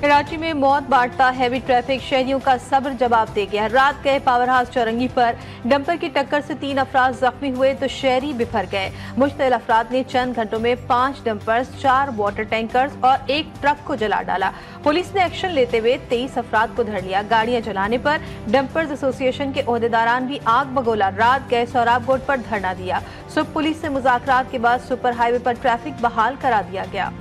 कराची में मौत बांटता heavy traffic शहरियों का सब्र जवाब दे गया। रात गए पावर हाउस चौरंगी पर डंपर की टक्कर से 3 अफराद जख्मी हुए तो शहरी बिफर गए। मुश्तइल अफराद ने चंद घंटों में 5 डंपर्स, 4 वाटर टैंकर्स और 1 ट्रक को जला डाला। पुलिस ने एक्शन लेते हुए 23 अफराद को धर लिया। गाड़ियां जलाने पर डंपर्स एसोसिएशन के ओहदेदारान भी आग बगोला। रात गए सौराब गोड पर धरना दिया। सुबह पुलिस से मुज़ाकरात के बाद सुपर हाईवे पर ट्रैफिक बहाल करा दिया गया।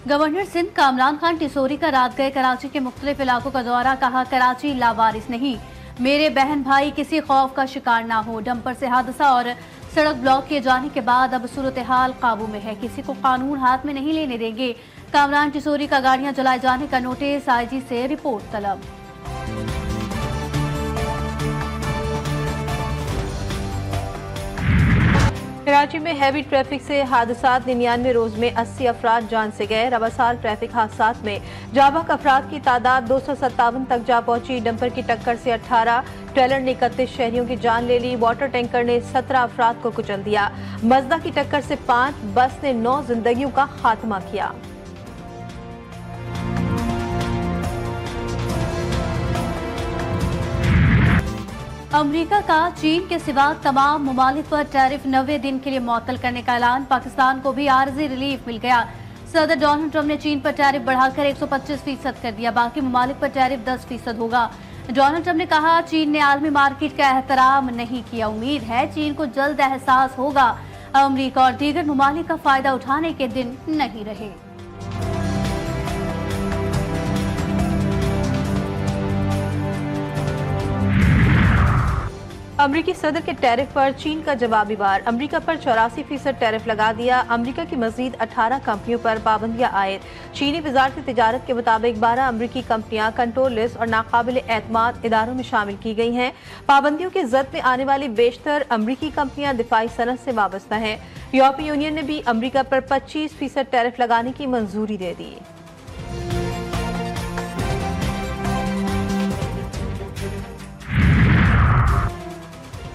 गवर्नर सिंध कामरान खान टिसोरी का रात गए कराची के मुख्तलिफ इलाकों का दौरा। कहा, कराची लावारिस नहीं, मेरे बहन भाई किसी खौफ का शिकार ना हो। डंपर से हादसा और सड़क ब्लॉक किए जाने के बाद अब सूरत हाल काबू में है, किसी को कानून हाथ में नहीं लेने देंगे। कामरान टिसोरी का गाड़ियां जलाए जाने का नोटिस, आईजी से रिपोर्ट तलब। कराची में हैवी ट्रैफिक से हादसात 99 रोज में 80 अफराद जान से गए। रवासाल ट्रैफिक हादसात में जाबाक अफराद की तादाद 257 तक जा पहुंची। डंपर की टक्कर से 18, ट्रेलर ने 31 शहरियों की जान ले ली। वाटर टैंकर ने 17 अफराद को कुचल दिया। मजदा की टक्कर से 5, बस ने 9 जिंदगियों का खात्मा किया। अमेरिका का चीन के सिवा तमाम ममालिक पर टैरिफ 90 दिन के लिए मुअत्तल करने का ऐलान। पाकिस्तान को भी आर्जी रिलीफ मिल गया। सदर डोनाल्ड ट्रंप ने चीन पर टैरिफ बढ़ाकर 125% कर दिया। बाकी ममालिक पर टैरिफ 10% होगा। डोनाल्ड ट्रंप ने कहा, चीन ने आलमी मार्केट का एहतराम नहीं किया। उम्मीद है चीन को जल्द एहसास होगा। अमेरिका और दीगर ममालिक का फायदा उठाने के दिन नहीं रहे। अमरीकी सदर के टैरिफ पर चीन का जवाबी वार। अमरीका पर 84% टैरिफ लगा दिया। अमरीका की मजीद 18 कंपनियों पर पाबंदियां आयद। चीनी वजारत तिजारत के मुताबिक 12 अमरीकी कंपनियां कंट्रोल लिस्ट और नाकाबिल एतमाद इदारों में शामिल की गई हैं। पाबंदियों की जद में आने वाली बेशतर अमरीकी कंपनियां दिफाई सनत से वाबस्ता हैं। यूरोपीय यूनियन ने भी अमरीका पर 25% टैरिफ लगाने की मंजूरी दे दी।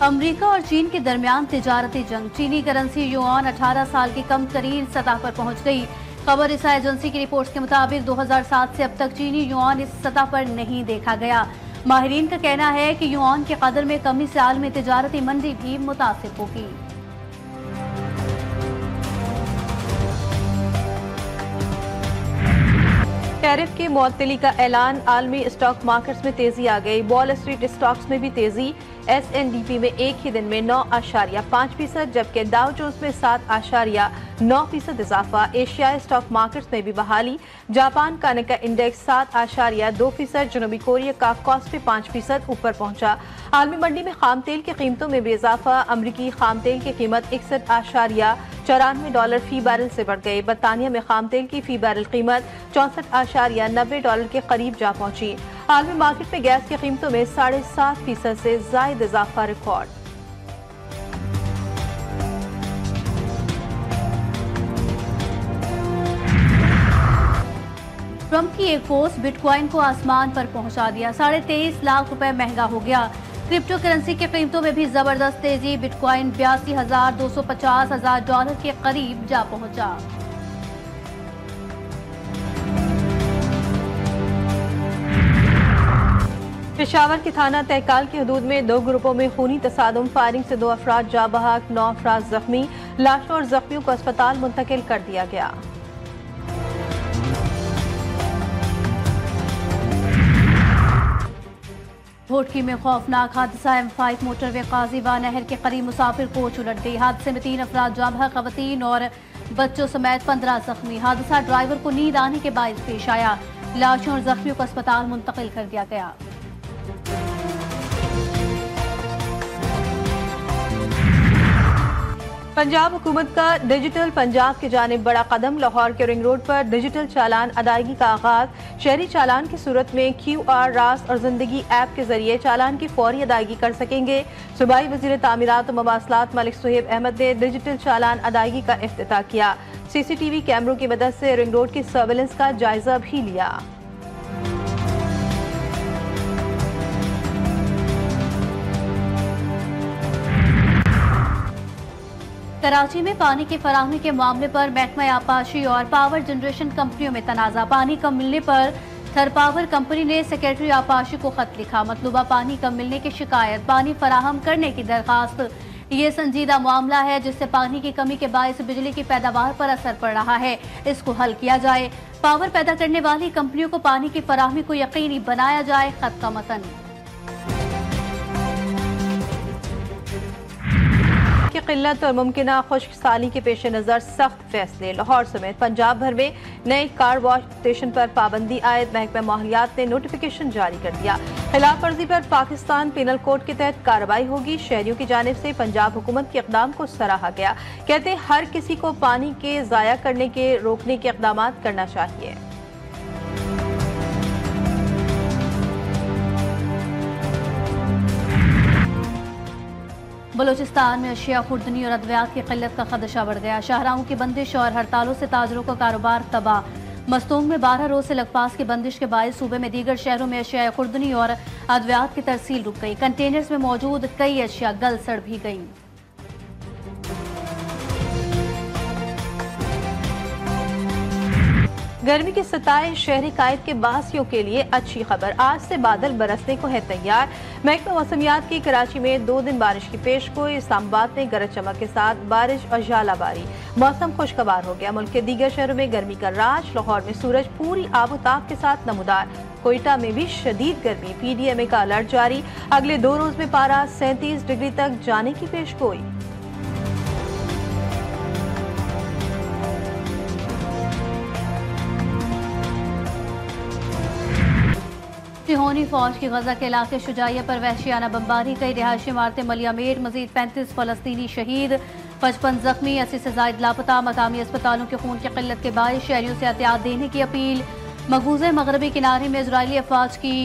अमेरिका और चीन के दरमियान तिजारती जंग। चीनी करेंसी युआन 18 साल की कम तरीन सतह पर पहुंच गई। खबर रिसाई एजेंसी की रिपोर्ट्स के मुताबिक 2007 से अब तक चीनी युआन इस सतह पर नहीं देखा गया। माहिरीन का कहना है कि युआन के कदर में कमी से आलमी तिजारती मंडी भी मुतासिर होगी। टैरिफ की मुअत्तली का ऐलान। आलमी स्टॉक मार्केट्स में तेजी आ गई। वॉल स्ट्रीट स्टॉक्स में भी तेजी। SNDP में एक ही दिन में 9.5%, जबकि डाउ जोन्स में 7.9% इजाफा। एशियाई स्टॉक मार्केट्स में भी बहाली। जापान का निक्केई इंडेक्स 7.2%, जनूबी कोरिया का कॉस्पी 5% ऊपर पहुंचा। आलमी मंडी में खाम तेल की कीमतों में भी इजाफा। अमरीकी खाम तेल की कीमत $61.94 फी बैरल से बढ़ गई। बरतानिया में खाम तेल की फी बैरल कीमत $64.90 के करीब जा पहुंची। आलमी मार्केट में गैस की कीमतों में 7.5% से जायद इजाफा रिकॉर्ड। ट्रंप की एक पोस्ट बिटकॉइन को आसमान पर पहुंचा दिया। 23.5 लाख रुपए महंगा हो गया। क्रिप्टो करेंसी की कीमतों में भी जबरदस्त तेजी। बिटकॉइन $82,250,000 के करीब जा पहुंचा। पेशावर के थाना तहकाल की हदूद में 2 ग्रुपों में खूनी तसादुम। फायरिंग से 2 अफराद जा बहक, 9 अफराद जख्मी। लाशों और जख्मियों को अस्पताल मुंतकिल कर दिया गया। भोटकी में खौफनाक हादसा। M5 मोटरवे काजीवा नहर के करीब मुसाफिर कोच उलट गई। हादसे में 3 अफराद जाँ बहक, खवातीन और बच्चों समेत 15 जख्मी। हादसा ड्राइवर को नींद आने के बायस पेश आया। लाशों और जख्मियों को अस्पताल मुंतकिल कर दिया गया। पंजाब हुकूमत का डिजिटल पंजाब की जानिब बड़ा कदम। लाहौर के रिंग रोड पर डिजिटल चालान अदायगी का आगाज। शहरी चालान की सूरत में QR रास और जिंदगी ऐप के जरिए चालान की फौरी अदायगी कर सकेंगे। सूबाई वजीर तामीरात और मवासलात मलिक सुहेब अहमद ने डिजिटल चालान अदायगी का इफ्तिताह किया। CCTV कैमरों की मदद से रिंग रोड की सर्वेलेंस का जायजा भी लिया। कराची में पानी की फराहमी के मामले पर महकमा आबपाशी और पावर जनरेशन कंपनियों में तनाजा। पानी कम मिलने पर थर पावर कंपनी ने सेक्रेटरी आबपाशी को खत लिखा। मतलूबा पानी कम मिलने की शिकायत, पानी फराहम करने की दरखास्त। ये संजीदा मामला है जिससे पानी की कमी के बायस बिजली की पैदावार पर असर पड़ रहा है। इसको हल किया जाए। पावर पैदा करने वाली कंपनियों को पानी की फराहमी को यकीनी बनाया जाए। खत का मतन। की किल्लत और मुमकिना खुश्क साली के पेश नज़र सख्त फैसले। लाहौर समेत पंजाब भर में नए कार वॉश स्टेशन पर पाबंदी आयद। महकमा माहौलियात ने नोटिफिकेशन जारी कर दिया। खिलाफ वर्जी पर पाकिस्तान पिनल कोड के तहत कार्रवाई होगी। शहरियों की जानिब से पंजाब हुकूमत के इकदाम को सराहा गया। कहते हर किसी को पानी के ज़ाया करने के रोकने के इकदाम करना चाहिए। बलूचिस्तान में अशिया खुर्दनी और अद्वियात की किल्लत का खदशा बढ़ गया। शाहराहों की बंदिश और हड़तालों से ताजरों का कारोबार तबाह। मस्तूंग में 12 रोज से लगपास की बंदिश के बायस सूबे में दीगर शहरों में अशिया खुर्दनी और अद्वियात की तरसील रुक गई। कंटेनर्स में मौजूद कई अशिया गल सड़ भी गई। गर्मी के सताए शहरी कायद के बासियों के लिए अच्छी खबर। आज से बादल बरसने को है तैयार। महकमा मौसमियात की कराची में 2 दिन बारिश की पेशगोई। इस्लामाबाद में गरज चमक के साथ बारिश और झालाबारी। मौसम खुशगवार हो गया। मुल्क के दीगर शहरों में गर्मी का राज। लाहौर में सूरज पूरी आबोताब के साथ नमूदार। कोयटा में भी शदीद गर्मी। PDMA का अलर्ट जारी। अगले 2 रोज में पारा 37 डिग्री तक जाने की पेशगोई। सिहोनी फौज की गजा के इलाके शुजाइया पर वहशियाना बमबारी। कई रिहायशी इमारतें मलियामेर। मजीद 35 फलस्तीनी शहीद, 55 जख्मी, 80 से जायद लापता। मकामी अस्पतालों के खून की किल्लत के बायस शहरियों से एहतियात देने की अपील। मकबूजे मगरबी किनारे में इजरायली अफवाज की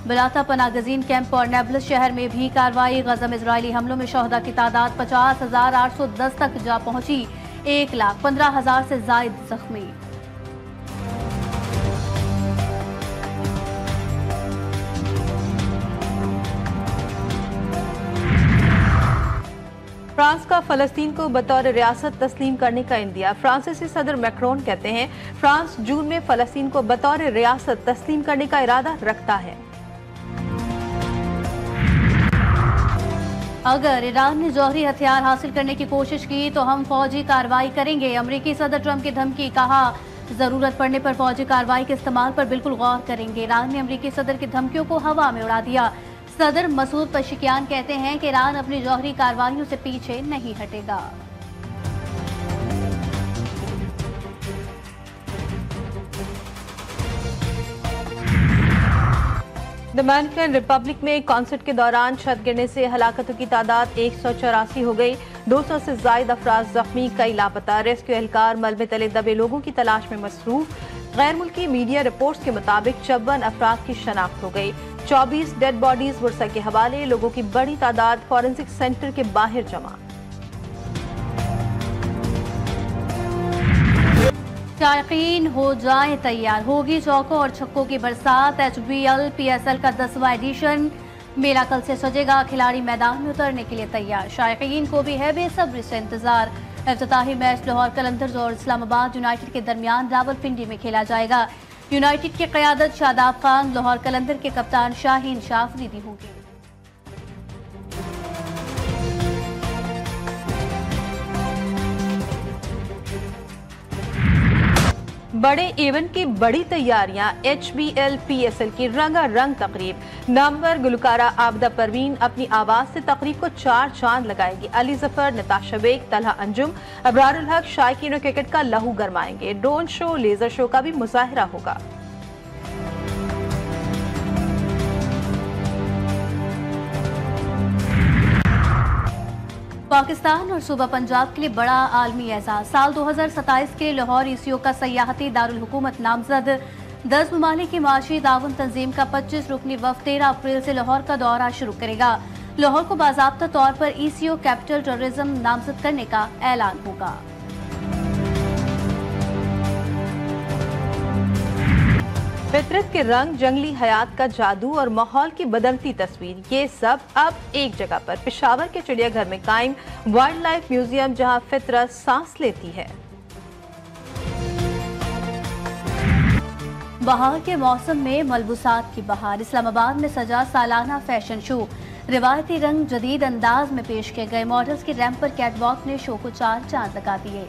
बलाता पनागजीन कैंप और नेबल्स शहर में भी कार्रवाई। गजा में इजरायली हमलों में शहदा की तादाद 50,810 तक जा पहुंची। 1,15,000 से जायद जख्मी। फ्रांस का फलस्तीन को बतौर रियासत तस्लीम करने का इंदिया। फ्रांसीसी सदर मैक्रोन कहते हैं फ्रांस जून में फलस्तीन को बतौर रियासत तस्लीम करने का इरादा रखता है। अगर ईरान ने जौहरी हथियार हासिल करने की कोशिश की तो हम फौजी कार्रवाई करेंगे। अमेरिकी सदर ट्रंप की धमकी। कहा जरूरत पड़ने पर फौजी कार्रवाई के इस्तेमाल पर बिल्कुल गौर करेंगे। ईरान ने अमेरिकी सदर की धमकियों को हवा में उड़ा दिया। सदर मसूद पशिकियान कहते हैं कि ईरान अपनी जौहरी कार्रवाइयों से पीछे नहीं हटेगा। डोमिनिकन रिपब्लिक में कॉन्सर्ट के दौरान छत गिरने से हलाकतों की तादाद 184 हो गई। 200 से जायद अफराद जख्मी, कई लापता। रेस्क्यू एहलकार मलबे तले दबे लोगों की तलाश में मसरूफ। गैर मुल्की मीडिया रिपोर्ट्स के मुताबिक 54 अफराद की शनाख्त हो गई। 24 डेड बॉडीज बुरसा के हवाले। लोगों की बड़ी तादाद फॉरेंसिक सेंटर के बाहर जमा। शायकीन हो जाए तैयार। होगी चौकों और छक्कों की बरसात। HBL PSL का 10वां एडिशन। मेला कल से सजेगा। खिलाड़ी मैदान में उतरने के लिए तैयार। शायकीन को भी है बेसब्री से इंतजार। इफ्तिताही मैच लाहौर कलंदर्स और इस्लामाबाद यूनाइटेड के दरमियान रावलपिंडी में खेला जाएगा। यूनाइटेड की क़यादत शादाब खान, लाहौर कलंदर के कप्तान शाहीन शाह अफरीदी होंगे। बड़े इवेंट की बड़ी तैयारियां। HBL PSL की रंगारंग तकरीब। नामवर गुलकारा आबदा परवीन अपनी आवाज से तकरीब को 4 चांद लगाएगी। अली जफर, नताशा बेग, तलहा अंजुम, अबरारुल हक शायकीन क्रिकेट का लहू गरमाएंगे। ड्रोन शो, लेजर शो का भी मुजाहरा होगा। पाकिस्तान और सूबा पंजाब के लिए बड़ा आलमी एजाज। साल 2027 के लाहौर ECO का सयाहती दारुल हुकूमत नामजद। 10 ममालिक की माशी ताउन तंजीम का 25 रुकनी वफ़द 13 अप्रैल से लाहौर का दौरा शुरू करेगा। लाहौर को बाज़ाब्ता तौर पर ECO कैपिटल टूरिज्म नामजद करने का ऐलान होगा। फितरत के रंग, जंगली हयात का जादू और माहौल की बदलती तस्वीर, ये सब अब एक जगह पर पेशावर के चिड़ियाघर में कायम वाइल्ड लाइफ म्यूजियम, जहां फितरत सांस लेती है। बहार के मौसम में मलबूसात की बहार, इस्लामाबाद में सजा सालाना फैशन शो, रिवायती रंग जदीद अंदाज में पेश किए गए। मॉडल्स की रैंप पर कैटवॉक ने शो को 4 चांद लगा दिए।